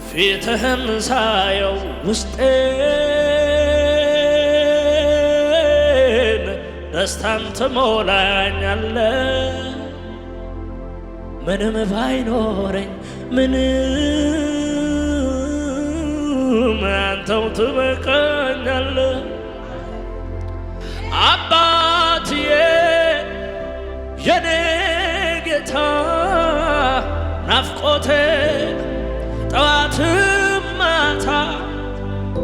ፊትህን ሳየው ውስጤን ደስታን ትሞላኛለ ምንም ባይኖረኝ ምንም አንተው ትበቃኛለ አባትዬ የኔ ጌታ ናፍቆቴ ጠዋትም ማታ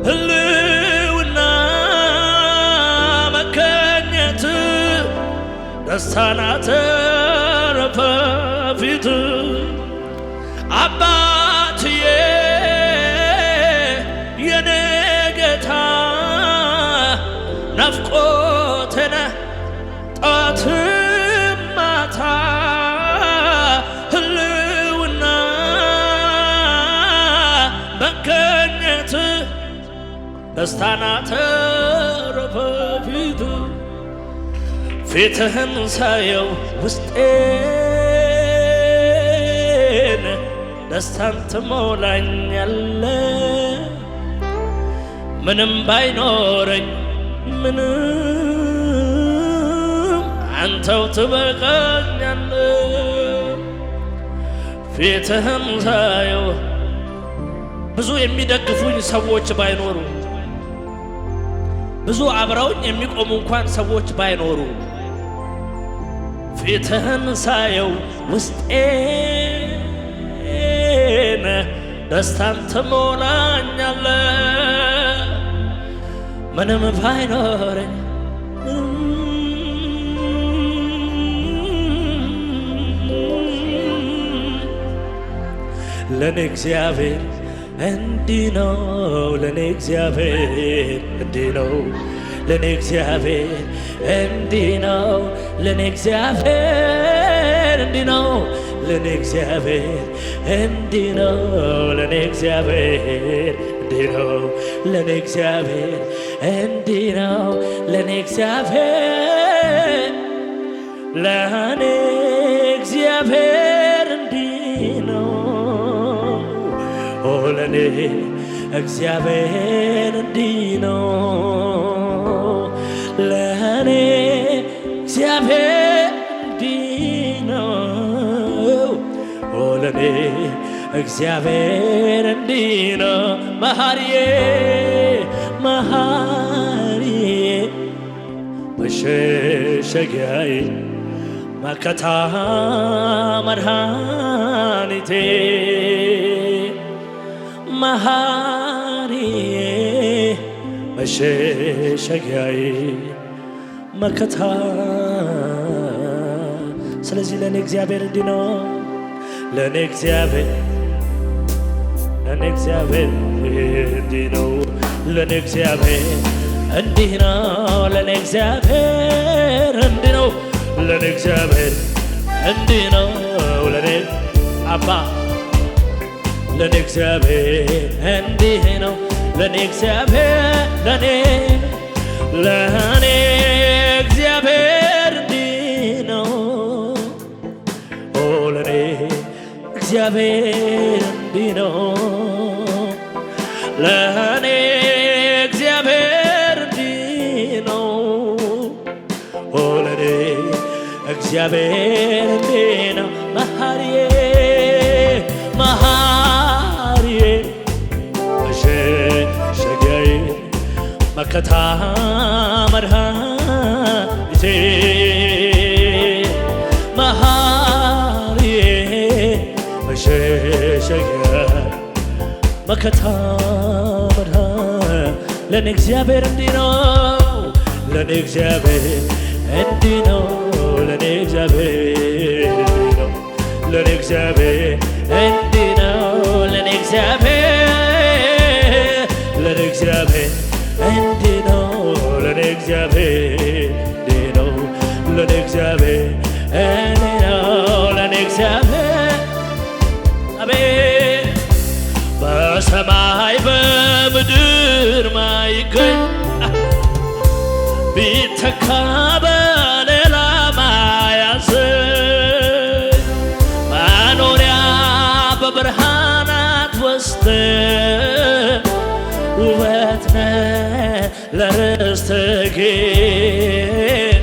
ህልውና መገኘት ደስታን አተረፈ ፊት አባትዬ የኔ ጌታ ናፍቆቴ ነህ ጠዋትም ማታ ህልውና መገኘት ደስታን አተረፈ ፊት ፊትህን ሳየው ውስጤን ደስታን ትሞላኛለ ምንም ባይኖረኝ ምንም አንተው ትበቃኛለ ፊትህን ሳየው ብዙ የሚደግፉኝ ሰዎች ባይኖሩ ብዙ አብረውኝ የሚቆሙ እንኳን ሰዎች ባይኖሩ ፊትህን ሳየው ውስጤን ደስታን ትሞላኛለ ምንም ባይኖረኝ ለኔ እግዚአብሔር እንዲህ ነው ለኔ እግዚአብሔር እንዲህ ነው ለኔ እግዚአብሔር እንዲህ ነው ለኔ እግዚአብሔር እንዲህ ነው ለኔ እግዚአብሔር እንዲህ ነው ለኔ እግዚአብሔር እንዲህ ነው ለኔ እግዚአብሔር እንዲህ ነው ለኔ እግዚአብሔር ለኔ እግዚአብሔር እንዲህ ነው ኦ ለኔ እግዚአብሔር እንዲህ ነው ለኔ እግዚአብሔር እንዲህ ነው ኦ ለኔ እግዚአብሔር እንዲህ ነው መሐሪዬ መሐሪዬ መሸሸጊያዬ መከታ መድኃኒቴ መሐሪዬ መሸሸጊያዬ መከታ ስለዚህ ለኔ እግዚአብሔር እንዲህ ነው ለኔ እግዚአብሔር እንዲህ ነው ለኔ እግዚአብሔር እንዲህ ነው ለኔ እግዚአብሔር እንዲህ ነው ለኔ እግዚአብሔር እንዲህ ነው ለኔ አባ ለኔ እግዚአብሔር እንዲህ ነው ለኔ እግዚአብሔር ለኔ እግዚአብሔር እንዲህ ነው ኦ ለኔ እግዚአብሔር እንዲህ ነው ለኔ እግዚአብሔር እንዲህ ነው ኦ ለኔ እግዚአብሔር እንዲህ ነው መሐሪዬ መሐሪዬ መሸሸጊያዬ መከታ መድኃኒቴ መሐሪዬ መሸሸጊያ መከታ መድኃኒቴ ለኔ እግዚአብሔር እንዲህ ነው ለኔ እግዚአብሔር እንዲህ ነው ለኔ እግዚአብሔር እንዲህ ነው ለኔ እግዚአብሔር እንዲህ ነው ለኔ እግዚአብሔር ለኔ እግዚአብሔር እንዲህ ነው ለኔ እግዚአብሔር እንዲህ ነው ለኔ እግዚአብሔር እንዲህ ነው ለኔ እግዚአብሔር አቤት በሰማይ በምድር ማይገኝ ቢተካ በሌላ ማያንስ መኖሪያ በብርሃናት ውስጥ ውበት ነህ ለርስት ግን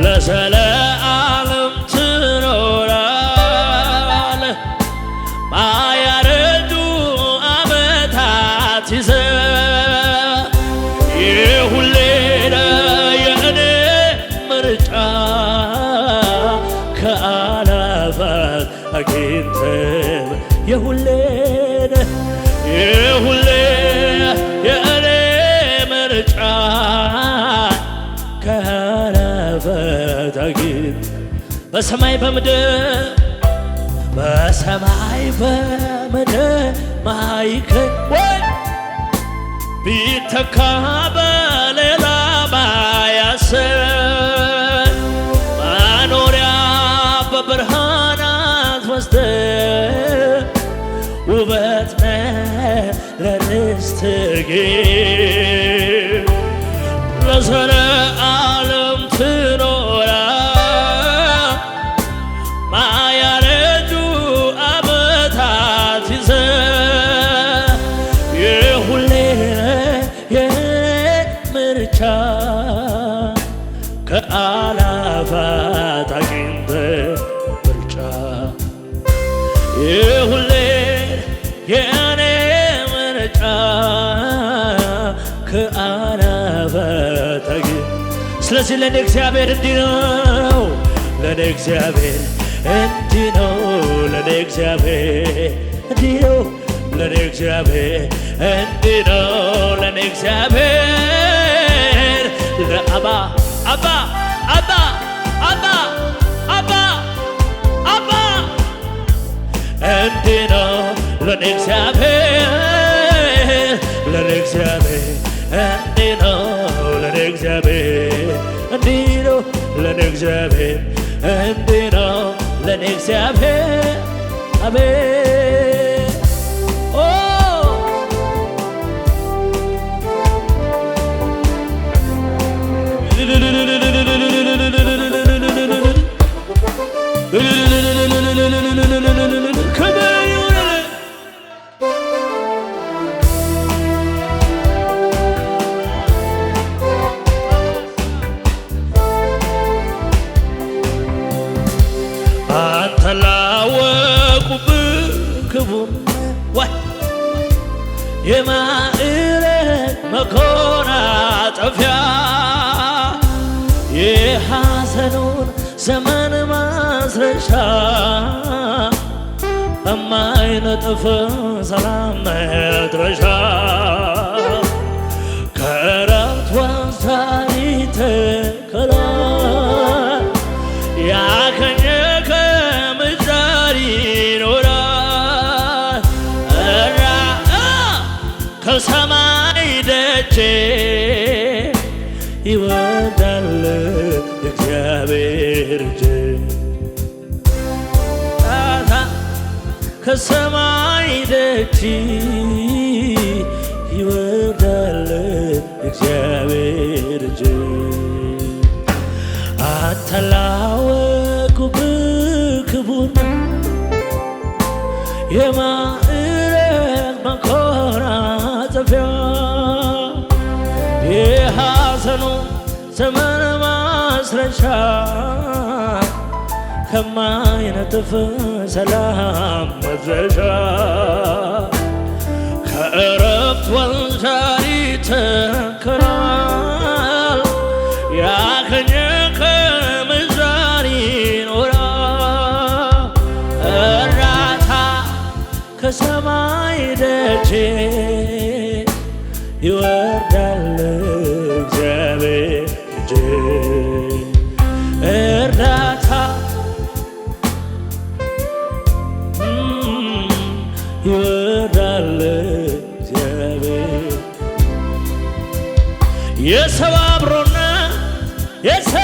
ለዘለዓለም ትኖራለህ። ማያረጁ ዓመታት ይዘህ የሁሌ የእኔ ምርጫ ከአላፋት አግኝተህ የሁሌ የእኔ ምርጫ ከአላፋት አግኝተህ በሰማይ በምድር ማይገኝ ወይ ቢተካ በሌላ ባያሰብ መኖሪያ በብርሃናት ወስደህ ውበት ነህ ለርስት ግን ለዘለዓለም ትኖራለህ። ማያረጁ ዓመታት ይዘህ የሁሌ ምርጫ ከአላፋት አግኝተህ ምርጫ የሁሌ የእኔ ምርጫ ከአላፋት አግኝተህ። ስለዚህ ለእኔ እግዚአብሔር እንዲህ ነው፣ ለእኔ እግዚአብሔር እንዲህ ነው፣ ለእኔ እግዚአብሔር እንዲህ ነው፣ ለእኔ እግዚአብሔር እንዲህ ነው፣ ለእኔ እግዚአብሔር ለአባ አባ አባ አባ አባ አባ እንዲህ ነው፣ ለእኔ እግዚአብሔር ለእኔ እግዚአብሔር እንዲህ ነው፣ ለእኔ እግዚአብሔር እንዲህ ነው፣ ለእኔ እግዚአብሔር እንዲህ ነው፣ ለእኔ እግዚአብሔር አቤት አንተ ላወቁብህ ክቡር የማዕረግ መጎናጸፊያ የሐዘኑን ዘመን ማስረሻ በማይነጥፍ ሰላም መድረሻ ከዕረፍት ወንዝ ዳር ይተከላል ያገኘ ከምድር ይኖራል ከሰማይ ደጅ ይወርዳል እግዚአብሔር እጅ ከሰማይ ደጅ ይወርዳል እግዚአብሔር እጅ አንተ ላወቁብህ ክቡር የማዕረግ መጎናጸፊያ የሐዘኑ ዘመን ማስረሻ ከማይነጥፍ ሰላም መድረሻ ከዕረፍት ወንዝ ዳር ይተከላል ያገኘ ከምድር ይኖራል እርዳታ ከሰማይ ደጅ ይወርዳል እግዚአብሔር እጅ እርዳታ ይወርዳል እግዚአብሔር የሰው አብሮነት የሰው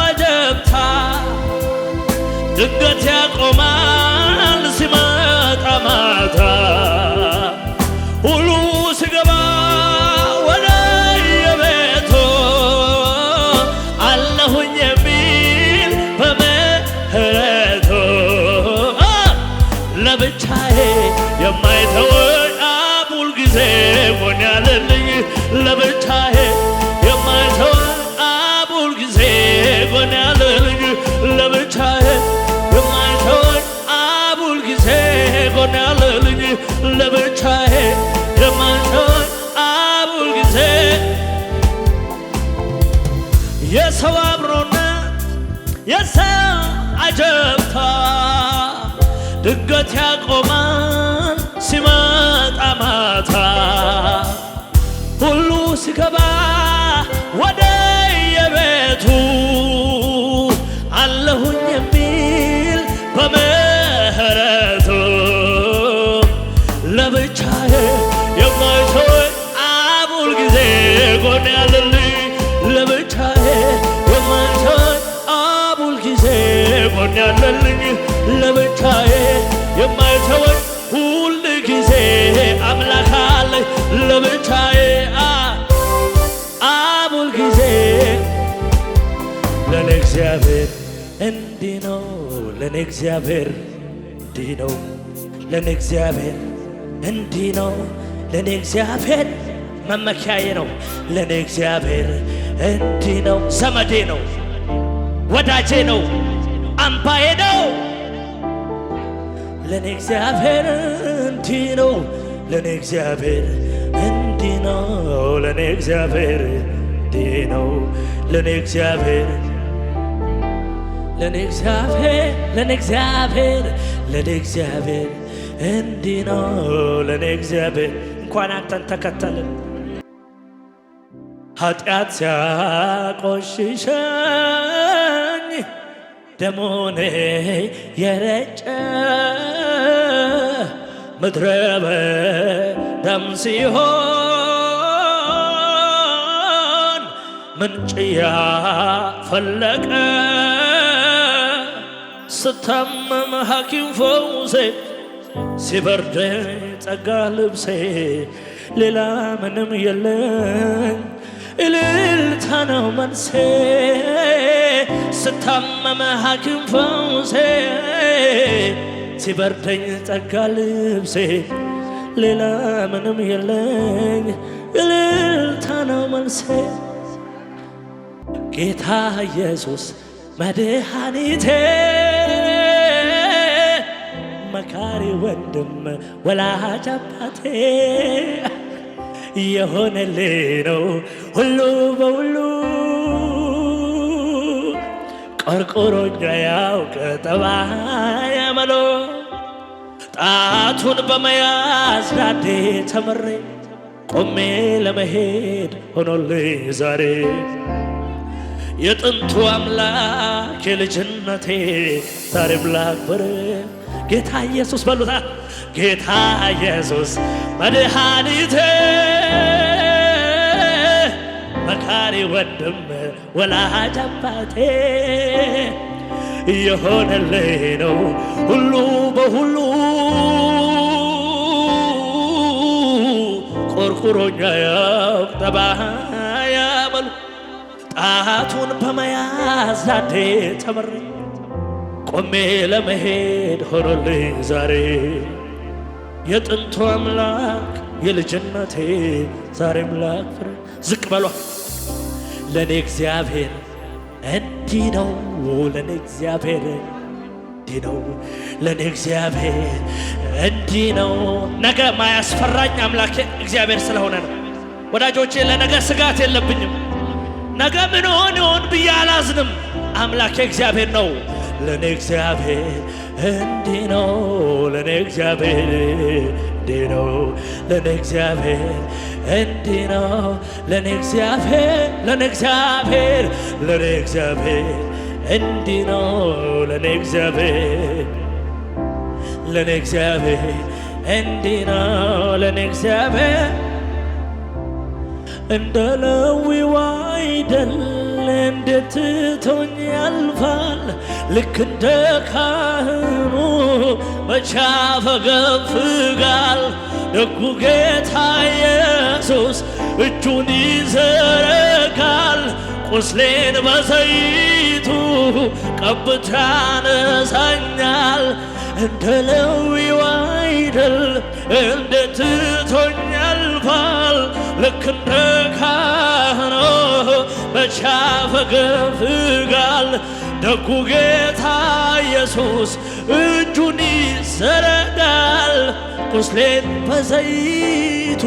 አጀብታ ድንገት ያቆማል ሲመጣ ማታ ሁሉ ሲገባ ወደ የቤቱ አለሁኝ የሚል በምህረቱ ለብቻዬ የማይተወኝ አብ ሁልጊዜ ጎኔ ለብቻዬ የማይተወኝ አብ ሁልጊዜ ጎኔ ያለልኝ ለብቻዬ የማይተወኝ አብ ሁልጊዜ ጎኔ ያለልኝ ለብቻዬ የማይተወኝ አብ ሁልጊዜ የሰው አብሮነት የሰው አጀብታ ድንገት ያቆማል ሲመጣ ማታ ሁሉ ሲገባ ወደ የቤቱ አለሁኝ የሚል በምህረቱ ለብቻዬ የማይተወኝ አብ ሁልጊዜ ጎኔ ያለልኝ ለብቻዬ የማይተወኝ አብ ሁልጊዜ ጎኔ ያለልኝ ለብቻዬ የማይተወኝ ሁል ጊዜ አምላክ አለኝ ለብቻዬ አብ ሁልጊዜ ለኔ እግዚአብሔር እንዲህ ነው ለኔ እግዚአብሔር እንዲህ ነው ለኔ እግዚአብሔር እንዲህ ነው ለኔ እግዚአብሔር መመኪያዬ ነው ለኔ እግዚአብሔር እንዲህ ነው ዘመዴ ነው ወዳጄ ነው አምባዬ ነው ለኔ እግዚአብሔር እንዲህ ነው ለኔ እግዚአብሔር እንዲህ ነው ለኔ እግዚአብሔር እንዲህ ነው ለኔ እግዚአብሔር ለኔ እግዚአብሔር ለኔ እግዚአብሔር ለኔ እግዚአብሔር እንዲህ ነው ለኔ እግዚአብሔር እንኳን አንተን ተከተልን ኃጢአት ሲያቆሽሸኝ ደሙን የረጨ ምድረ በዳም ሲሆን ምንጭ ያፈለቀ ስታመም ሐኪም ፈውሴ ሲበርደኝ ጸጋ ልብሴ ሌላ ምንም የለኝ እልልታ ነው መልሴ ስታመም ሐኪም ፈውሴ ሲበርደኝ ጸጋ ልብሴ ሌላ ምንም የለኝ እልልታ ነው መልሴ ጌታ ኢየሱስ መድኃኒቴ መካሪ ወንድም ወላጅ አባቴ የሆነልኝ ነው ሁሉ በሁሉ ቆርቆሮኛ ያውቅ ጠባይ አመሎ ጣቱን በመያዝ ዳዴ ተምሬ ቆሜ ለመሄድ ሆኖልኝ ዛሬ የጥንቱ አምላክ የልጅነቴ ዛሬም ላክብር ጌታ ኢየሱስ በሉታ ጌታ ኢየሱስ መድኃኒቴ መካሪ ወንድም ወላጅ አባቴ የሆነልኝ ነው ሁሉ በሁሉ ቆርቁሮኛ ያውቅ ጠባይ አመሉ ጣቱን በመያዝ ዛዴ ተመሬ ቆሜ ለመሄድ ሆኖልኝ ዛሬ የጥንቱ አምላክ የልጅነቴ ዛሬም ላክብር ዝቅ በሏ ለኔ እግዚአብሔር እንዲህ ነው ለኔ እግዚአብሔር እንዲህ ነው ለኔ እግዚአብሔር እንዲህ ነው ነገ ማያስፈራኝ አምላኬ እግዚአብሔር ስለሆነ ነው ወዳጆቼ ለነገ ስጋት የለብኝም ነገ ምን ሆን ብዬ አላዝንም አምላኬ እግዚአብሔር ነው ለኔ እግዚአብሔር እንዲህ ነው ለኔ እግዚአብሔር እንዲህ ነው ለኔ እግዚአብሔር እንዲህ ነው ለኔ እግዚአብሔር ለኔ እግዚአብሔር ለኔ እግዚአብሔር እንዲህ ነው ለኔ እግዚአብሔር ለኔ እግዚአብሔር እንዲህ ነው ለኔ እግዚአብሔር እንደ ሌዊው አይደል እንዴት ትቶኝ ያልፋል ልክ እንደ ካህኑ መቼ ያፈገፍጋል ደጉ ጌታ ኢየሱስ እጁን ይዘረጋል ቁስሌን በዘይቱ ቀብቶ ያነሳኛል እንደ ሌዊው አይደል እንዴት ትቶኝ ያልፋል ልክ እንደ ካህኑ መቼ ያፈገፍጋል? ደጉ ጌታ ኢየሱስ እጁን ይዘረጋል። ቁስሌን በዘይቱ